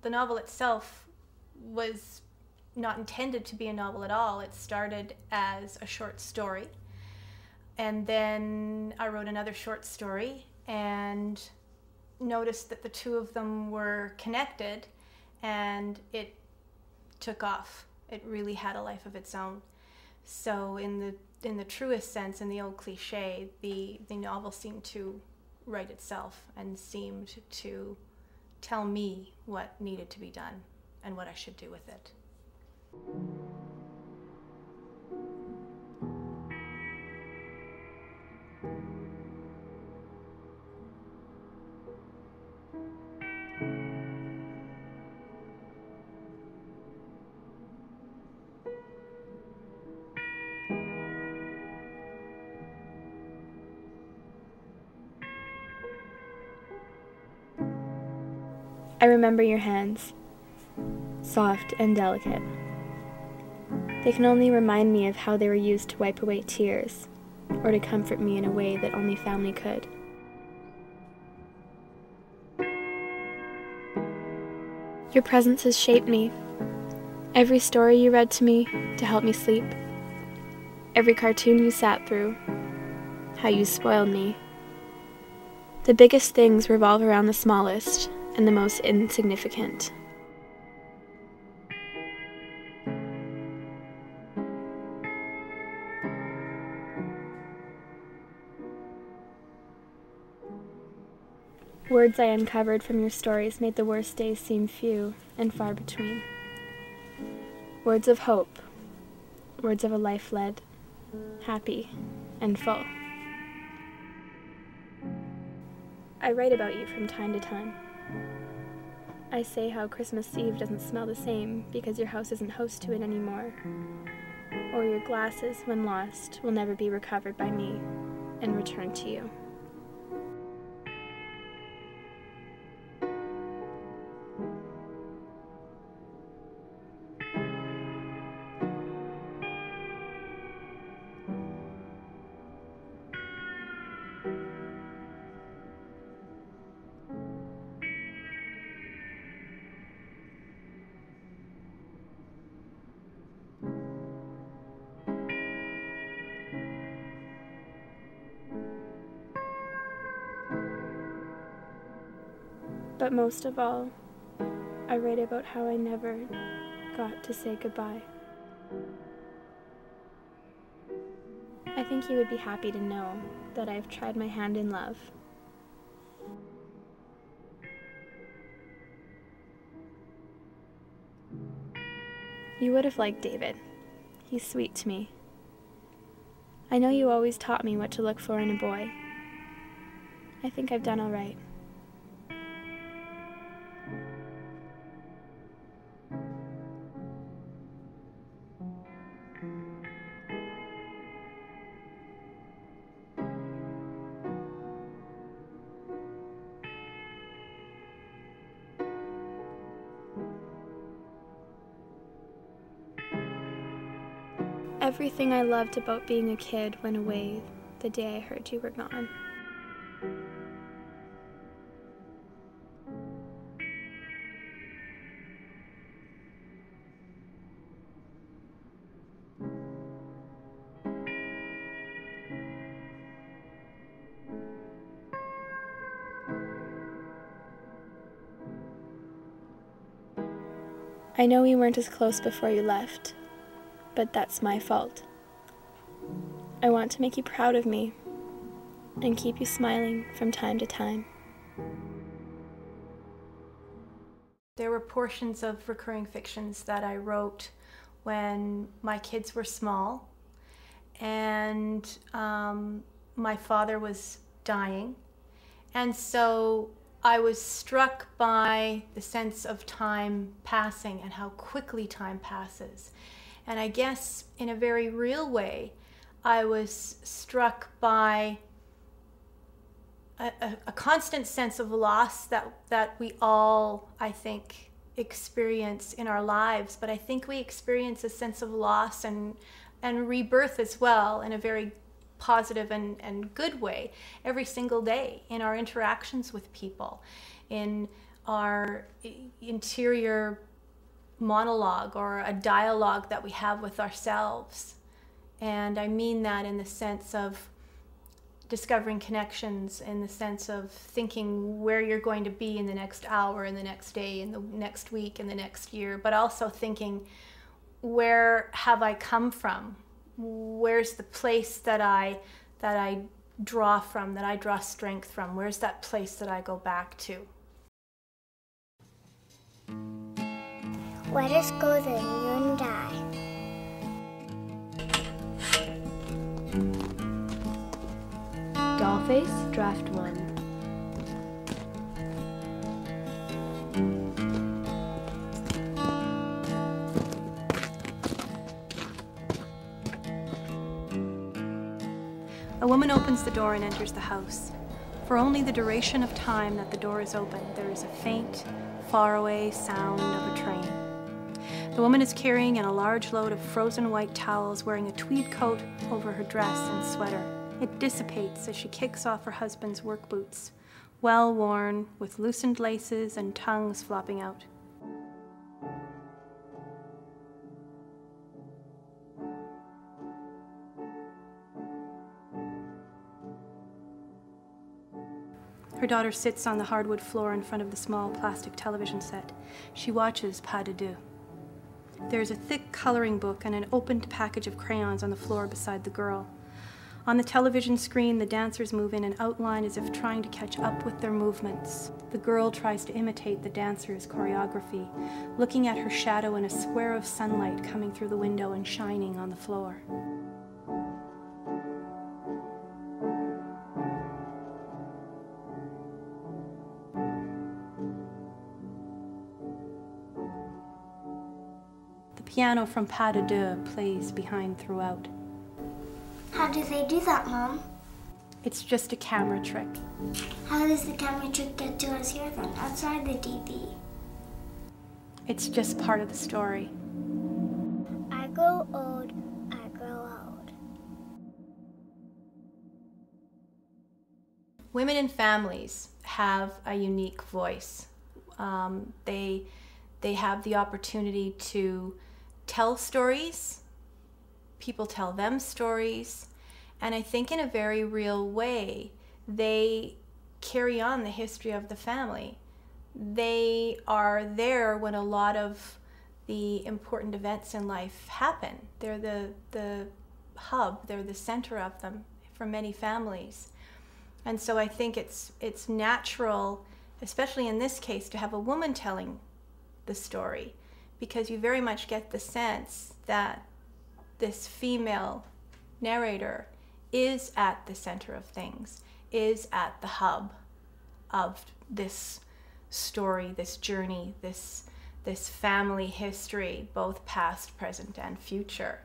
the novel itself was not intended to be a novel at all. It started as a short story, and then I wrote another short story and noticed that the two of them were connected, and it took off. It really had a life of its own. So in the truest sense, in the old cliche, the novel seemed to write itself and seemed to tell me what needed to be done and what I should do with it. I remember your hands, soft and delicate. They can only remind me of how they were used to wipe away tears, or to comfort me in a way that only family could. Your presence has shaped me. Every story you read to me to help me sleep, every cartoon you sat through, how you spoiled me. The biggest things revolve around the smallest and the most insignificant. Words I uncovered from your stories made the worst days seem few and far between. Words of hope, words of a life led, happy and full. I write about you from time to time. I say how Christmas Eve doesn't smell the same because your house isn't host to it anymore, or your glasses, when lost, will never be recovered by me and returned to you. But most of all, I write about how I never got to say goodbye. I think you would be happy to know that I've tried my hand in love. You would have liked David. He's sweet to me. I know you always taught me what to look for in a boy. I think I've done all right. Everything I loved about being a kid went away the day I heard you were gone. I know we weren't as close before you left, but that's my fault. I want to make you proud of me and keep you smiling from time to time. There were portions of recurring fictions that I wrote when my kids were small and my father was dying. And so I was struck by the sense of time passing and how quickly time passes. And I guess in a very real way, I was struck by a constant sense of loss that we all, I think, experience in our lives. But I think we experience a sense of loss and rebirth as well in a very positive and good way every single day in our interactions with people, in our interior monologue or a dialogue that we have with ourselves. And I mean that in the sense of discovering connections, in the sense of thinking where you're going to be in the next hour, in the next day, in the next week, in the next year, but also thinking, where have I come from? Where's the place that I draw from, that I draw strength from? Where's that place that I go back to? Let us go then, you and I. Dollface, Draft 1. A woman opens the door and enters the house. For only the duration of time that the door is open, there is a faint, faraway sound of a train. The woman is carrying in a large load of frozen white towels, wearing a tweed coat over her dress and sweater. It dissipates as she kicks off her husband's work boots, well worn, with loosened laces and tongues flopping out. Her daughter sits on the hardwood floor in front of the small plastic television set. She watches Pas de Deux. There is a thick coloring book and an opened package of crayons on the floor beside the girl. On the television screen, the dancers move in and outline as if trying to catch up with their movements. The girl tries to imitate the dancers' choreography, looking at her shadow in a square of sunlight coming through the window and shining on the floor. The piano from Pas de Deux plays behind throughout. How do they do that, Mom? It's just a camera trick. How does the camera trick get to us here then, outside the TV? It's just part of the story. I grow old, I grow old. Women in families have a unique voice. They have the opportunity to tell stories. People tell them stories, and I think in a very real way, they carry on the history of the family. They are there when a lot of the important events in life happen. They're the hub, they're the center of them for many families. And so I think it's natural, especially in this case, to have a woman telling the story, because you very much get the sense that this female narrator is at the center of things, is at the hub of this story, this journey, this family history, both past, present, and future.